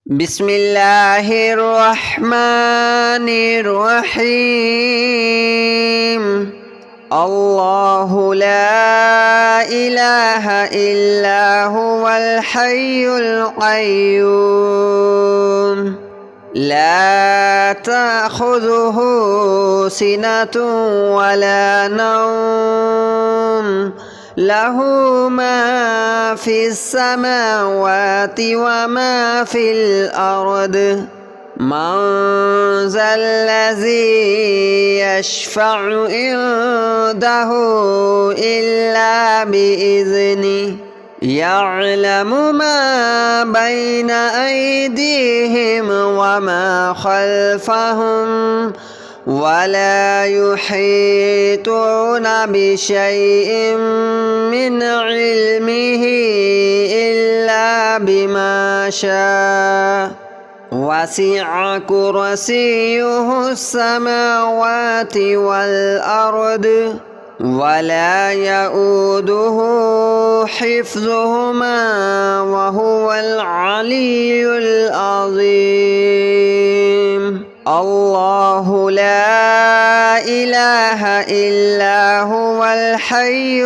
بسم الله الرحمن الرحيم. الله لا إله إلا هو الحي القيوم لا تأخذه سنة ولا نوم له ما في السماوات وما في الأرض من ذا الذي يشفع عنده إلا بإذنه يعلم ما بين أيديهم وما خلفهم ولا يحيطون بشيء من علمه إلا بما شاء وسع كرسيه السماوات والأرض ولا يؤوده حفظهما وهو العلي العظيم. الله لا إله إلا هو الحي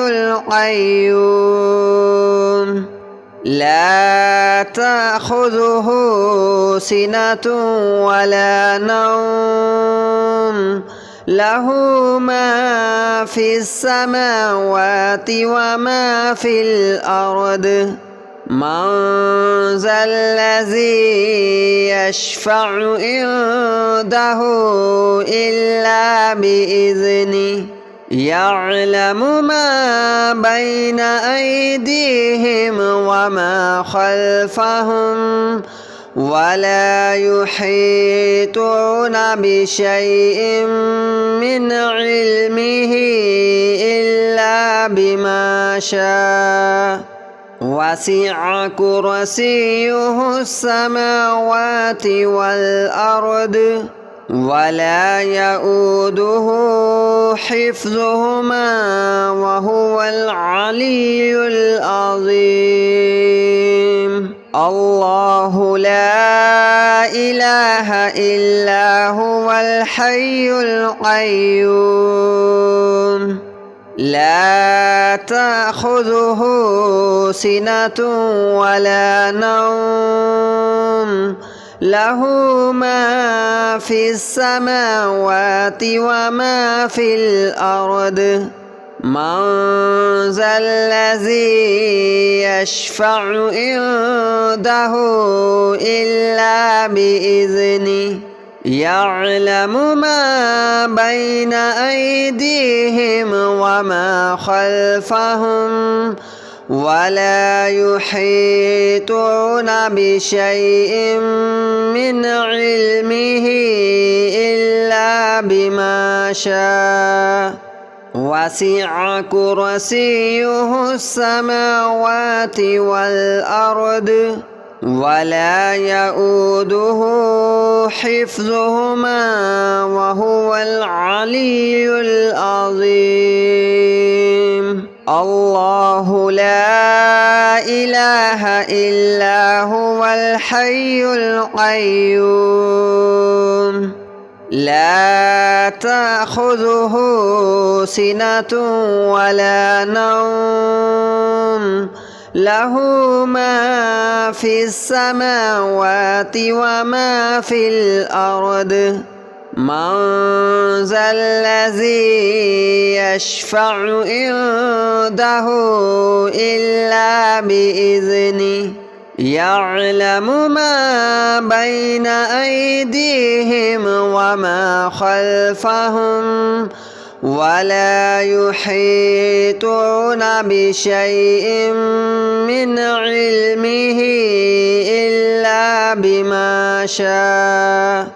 القيوم لا تأخذه سنة ولا نوم له ما في السماوات وما في الأرض من ذا الذي يشفع عنده إلا بإذنه يعلم ما بين أيديهم وما خلفهم ولا يحيطون بشيء من علمه إلا بما شاء وسع كرسيه السماوات والأرض ولا يؤوده حفظهما وهو العلي العظيم. الله لا إله إلا هو الحي القيوم لا تأخذه سنة ولا نوم له ما في السماوات وما في الأرض من ذا الذي يشفع عنده إلا بإذنه يعلم ما بين أيديهم وما خلفهم ولا يحيطون بشيء من علمه إلا بما شاء وسع كرسيه السماوات والأرض ولا يؤوده حفظهما وهو العلي العظيم. الله لا إله إلا هو الحي القيوم لا تأخذه سنة ولا نوم له ما في السماوات وما في الأرض من ذا الذي يشفع عنده إلا بإذنه يعلم ما بين أيديهم وما خلفهم ولا يحيطون بشيء من علمه إلا بما شاء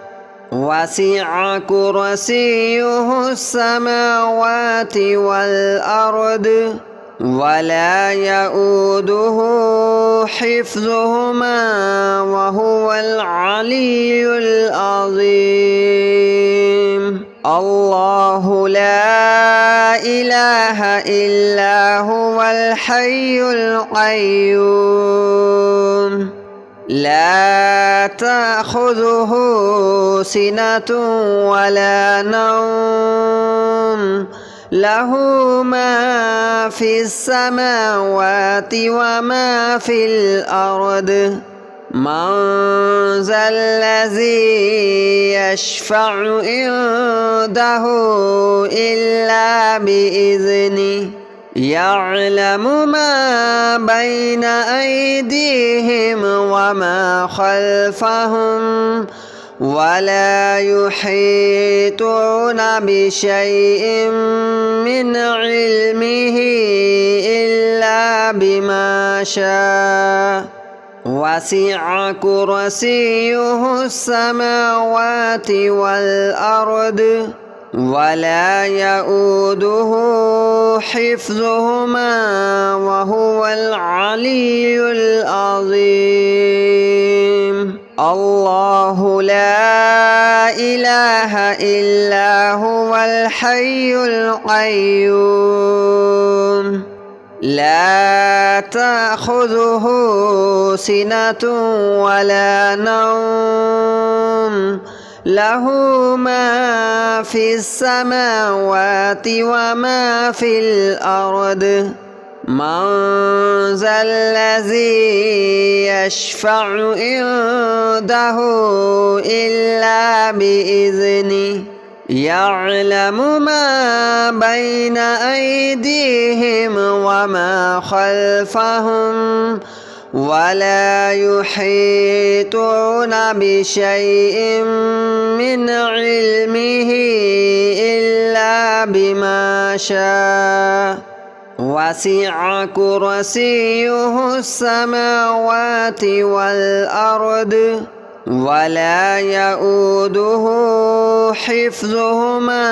وسع كرسيه السماوات والأرض ولا يؤوده حفظهما وهو العلي العظيم. الله لا إله إلا هو الحي القيوم لا تأخذه سنة ولا نوم له ما في السماوات وما في الأرض من ذا الذي يشفع عنده إلا بإذنه يعلم ما بين أيديهم وما خلفهم ولا يحيطون بشيء من علمه إلا بما شاء وسع كرسيه السماوات والأرض ولا يؤوده حفظهما وهو العلي العظيم الله لا إله إلا هو الحي القيوم لا تأخذه سنة ولا نوم له ما في السماوات وما في الأرض من ذا الذي يشفع عنده إلا بإذنه يعلم ما بين أيديهم وما خلفهم ولا يحيطون بشيء من علمه إلا بما شاء وسع كرسيه السماوات والأرض ولا يؤوده حفظهما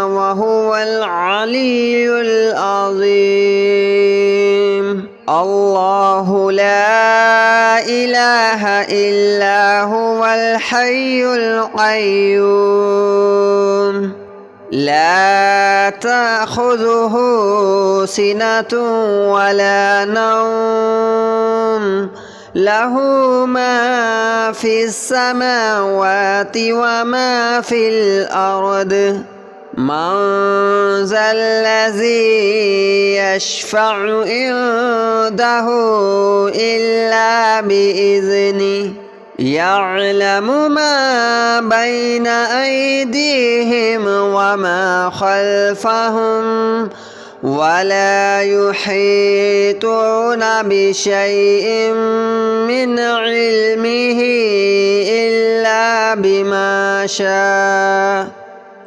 وهو العلي العظيم الله لا إله إلا هو الحي القيوم لا تأخذه سنة ولا نوم له ما في السماوات وما في الأرض من ذا الذي يشفع عنده إلا بإذنه يعلم ما بين أيديهم وما خلفهم ولا يحيطون بشيء من علمه إلا بما شاء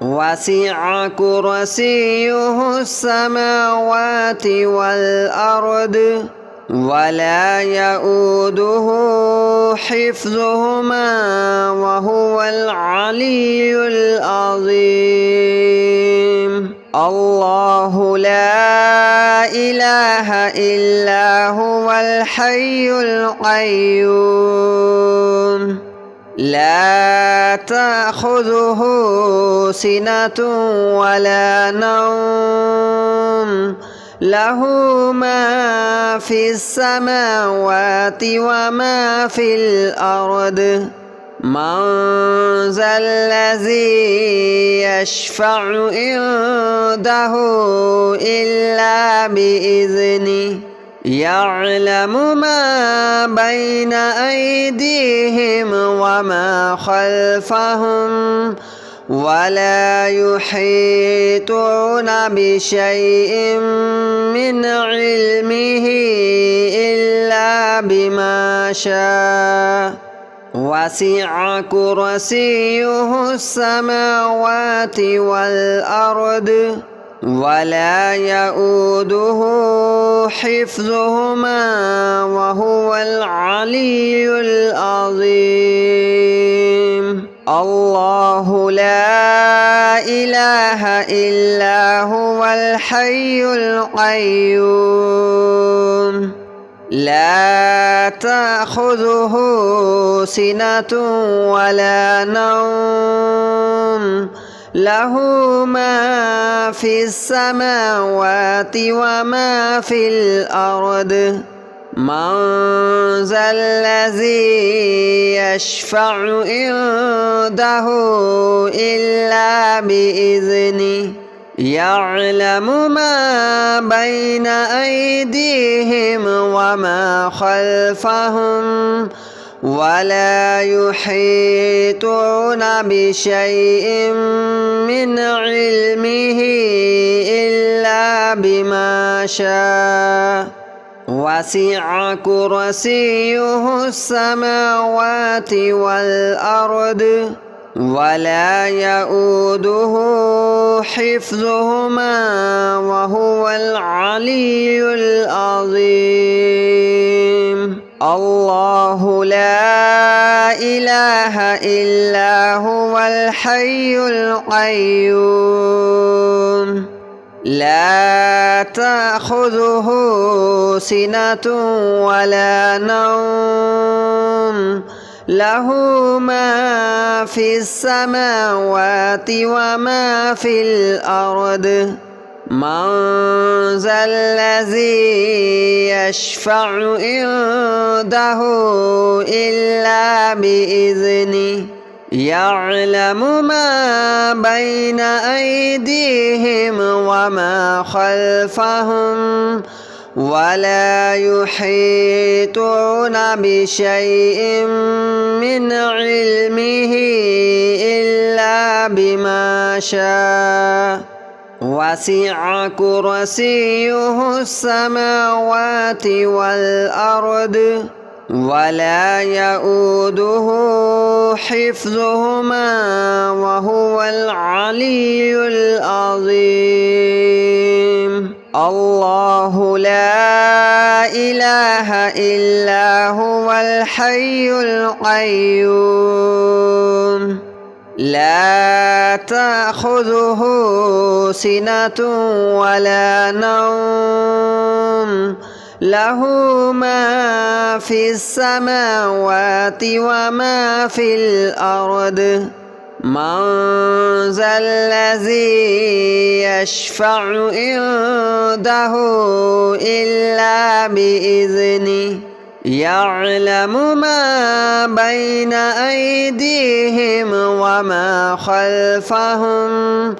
وسع كرسيه السماوات والأرض ولا يؤوده حفظهما وهو العلي العظيم الله لا إله إلا هو الحي القيوم لا تأخذه سنة ولا نوم له ما في السماوات وما في الأرض من ذا الذي يشفع عنده إلا بإذنه يعلم ما بين أيديهم وما خلفهم ولا يحيطون بشيء من علمه إلا بما شاء وسع كرسيه السماوات والأرض ولا يؤوده حفظهما وهو العلي العظيم الله لا إله إلا هو الحي القيوم لا تأخذه سنة ولا نوم له ما في السماوات وما في الأرض من ذا الذي يشفع عنده إلا بإذنه يعلم ما بين أيديهم وما خلفهم ولا يحيطون بشيء من علمه إلا بما شاء وسع كرسيه السماوات والأرض ولا يؤوده حفظهما وهو العلي العظيم. الله لا إله إلا هو الحي القيوم لا تأخذه سنة ولا نوم له ما في السماوات وما في الأرض من ذا الذي يشفع عنده إلا بإذنه يعلم ما بين أيديهم وما خلفهم ولا يحيطون بشيء من علمه إلا بما شاء وسع كرسيه السماوات والأرض ولا يؤوده حفظهما وهو العلي العظيم. الله لا إله إلا هو الحي القيوم لا تأخذه سنة ولا نوم له ما في السماوات وما في الأرض من ذا الذي يشفع عنده إلا بإذنه يعلم ما بين أيديهم وما خلفهم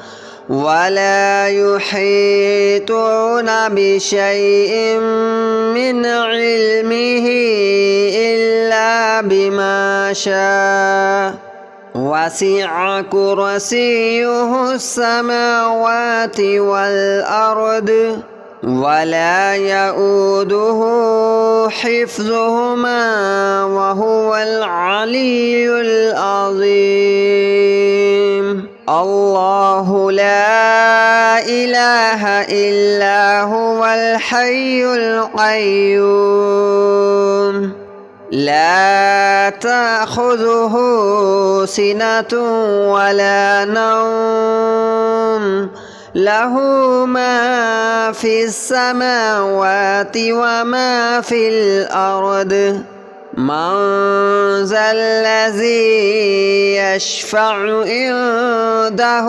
ولا يحيطون بشيء من علمه إلا بما شاء وسع كرسيه السماوات والأرض ولا يؤوده حفظهما وهو العلي العظيم. الله لا إله إلا هو الحي القيوم لا تأخذه سنة ولا نوم له ما في السماوات وما في الأرض من ذا الذي يشفع عنده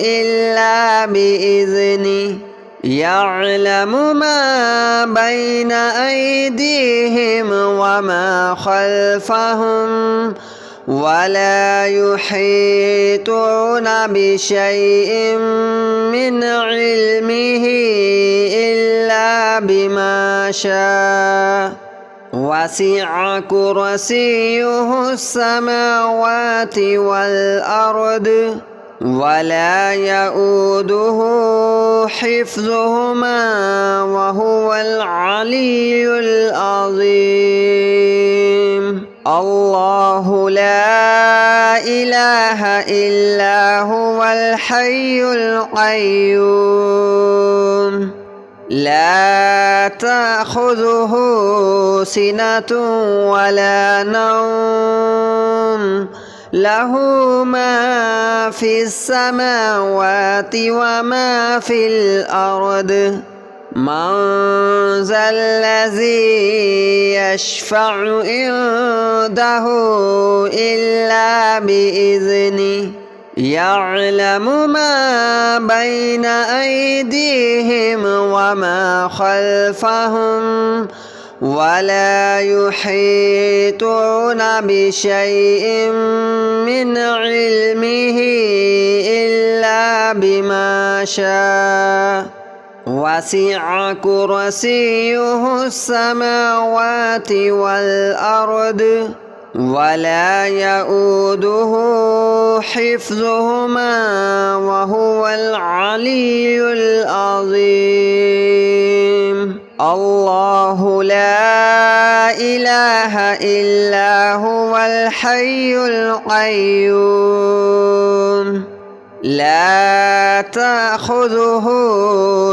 إلا بإذنه يعلم ما بين أيديهم وما خلفهم ولا يحيطون بشيء من علمه إلا بما شاء وسع كرسيه السماوات والأرض ولا يؤوده حفظهما وهو العلي العظيم. الله لا إله إلا هو الحي القيوم لا تأخذه سنة ولا نوم له ما في السماوات وما في الأرض من ذا الذي يشفع عنده إلا بإذنه يعلم ما بين أيديهم وما خلفهم ولا يحيطون بشيء من علمه إلا بما شاء وسع كرسيه السماوات والأرض ولا يؤوده حفظهما وهو العلي العظيم الله لا إله إلا هو الحي القيوم لا تأخذه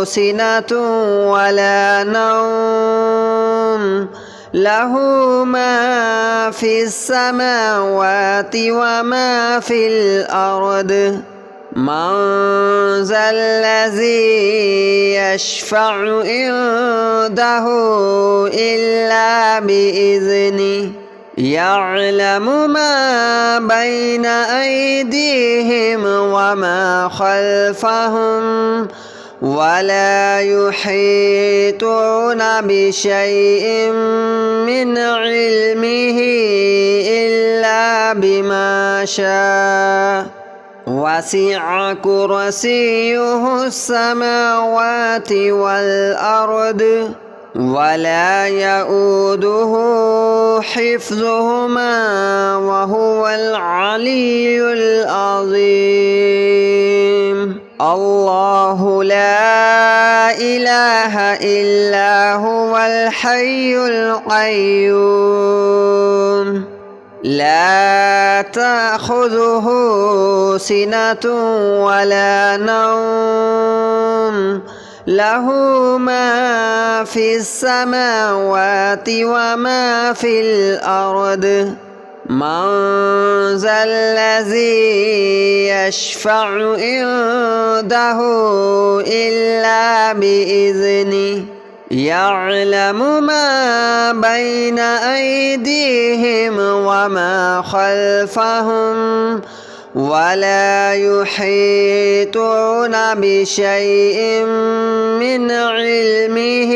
سنة ولا نوم له ما في السماوات وما في الأرض من ذا الذي يشفع عنده إلا بإذنه يعلم ما بين أيديهم وما خلفهم ولا يحيطون بشيء من علمه إلا بما شاء وسع كرسيه السماوات والأرض ولا يؤوده حفظهما وهو العلي العظيم الله لا إله إلا هو الحي القيوم لا تأخذه سنة ولا نوم له ما في السماوات وما في الأرض من ذا الذي يشفع عنده إلا بإذنه يعلم ما بين أيديهم وما خلفهم ولا يحيطون بشيء من علمه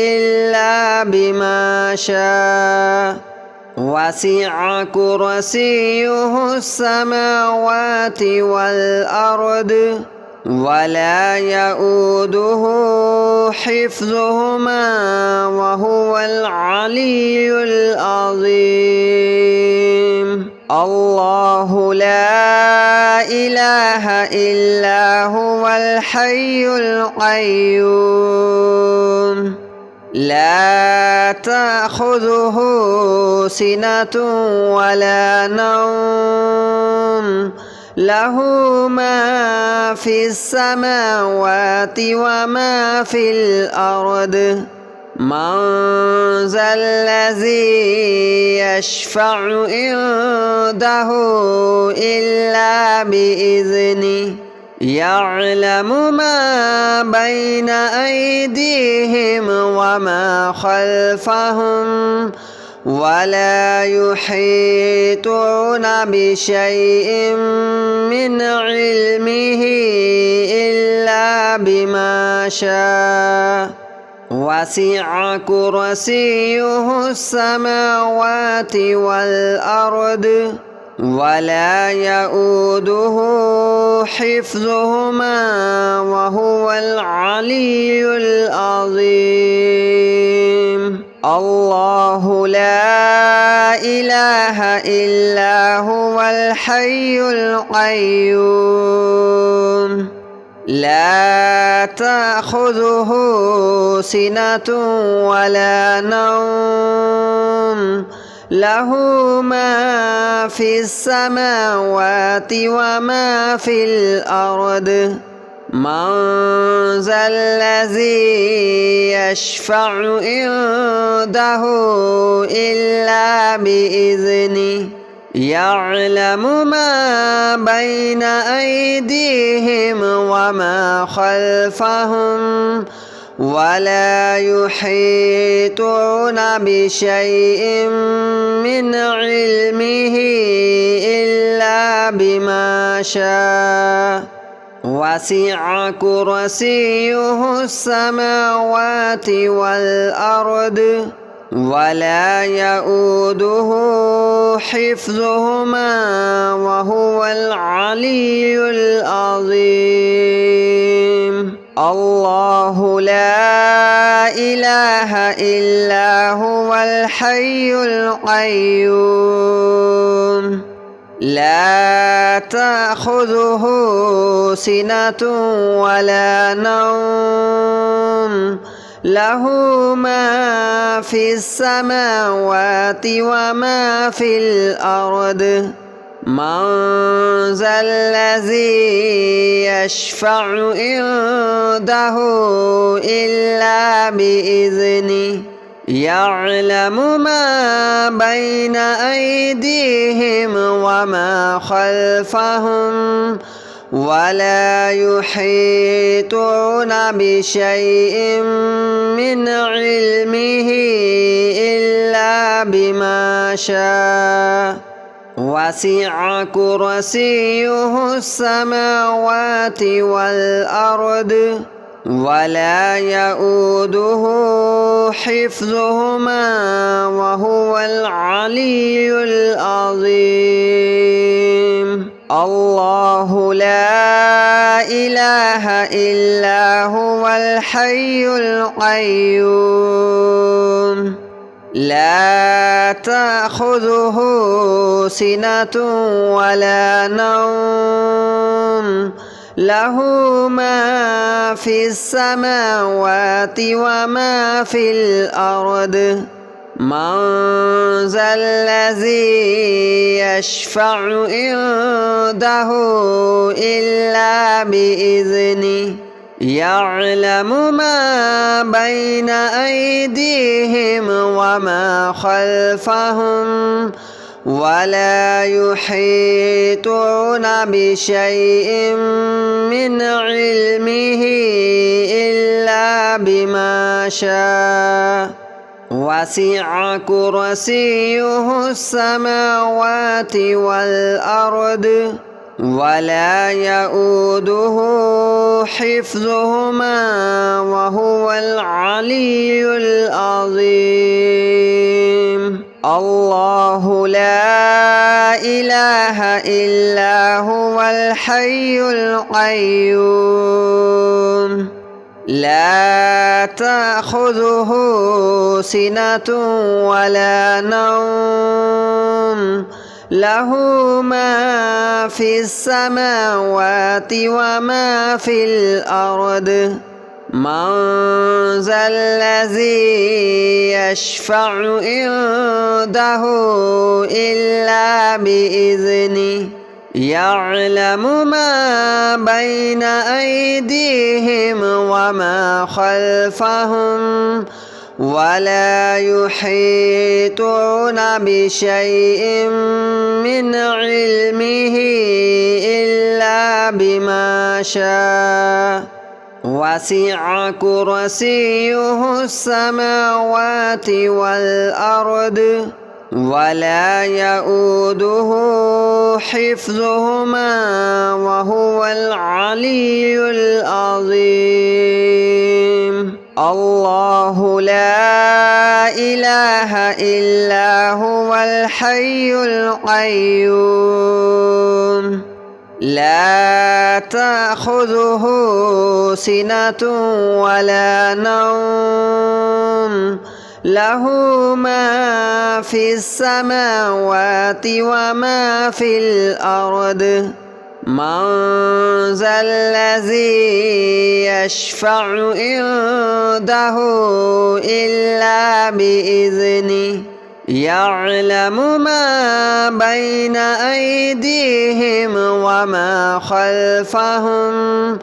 إلا بما شاء وسع كرسيه السماوات والأرض ولا يؤوده حفظهما وهو العلي العظيم الله لا إله إلا هو الحي القيوم لا تأخذه سنة ولا نوم له ما في السماوات وما في الأرض من ذا الذي يشفع عنده إلا بإذنه يعلم ما بين أيديهم وما خلفهم ولا يحيطون بشيء من علمه إلا بما شاء وسع كرسيه السماوات والأرض ولا يؤوده حفظهما وهو العلي العظيم الله لا إله إلا هو الحي القيوم لا تأخذه سنة ولا نوم له ما في السماوات وما في الأرض من ذا الذي يشفع عنده إلا بإذنه يعلم ما بين أيديهم وما خلفهم ولا يحيطون بشيء من علمه إلا بما شاء وسع كرسيه السماوات والأرض ولا يؤوده حفظهما وهو العلي العظيم الله لا إله إلا هو الحي القيوم لا تأخذه سنة ولا نوم له ما في السماوات وما في الأرض من ذا الذي يشفع عنده إلا بإذنه يعلم ما بين أيديهم وما خلفهم ولا يحيطون بشيء من علمه إلا بما شاء وسع كرسيه السماوات والأرض ولا يؤوده حفظهما وهو العلي العظيم الله لا إله إلا هو الحي القيوم لا تأخذه سنة ولا نوم له ما في السماوات وما في الأرض من ذا الذي يشفع عنده إلا بإذنه يعلم ما بين أيديهم وما خلفهم ولا يحيطون بشيء من علمه إلا بما شاء وسع كرسيه السماوات والأرض ولا يؤوده حفظهما وهو العلي العظيم الله لا إله إلا هو الحي القيوم لا تأخذه سنة ولا نوم له ما في السماوات وما في الأرض من ذا الذي يشفع عنده إلا بإذنه يعلم ما بين أيديهم وما خلفهم ولا يحيطون بشيء من علمه إلا بما شاء وسع كرسيه السماوات والأرض ولا يؤوده حفظهما وهو العلي العظيم الله لا إله إلا هو الحي القيوم لا تأخذه سنة ولا نوم له ما في السماوات وما في الأرض من ذا الذي يشفع عنده إلا بإذنه يعلم ما بين أيديهم وما خلفهم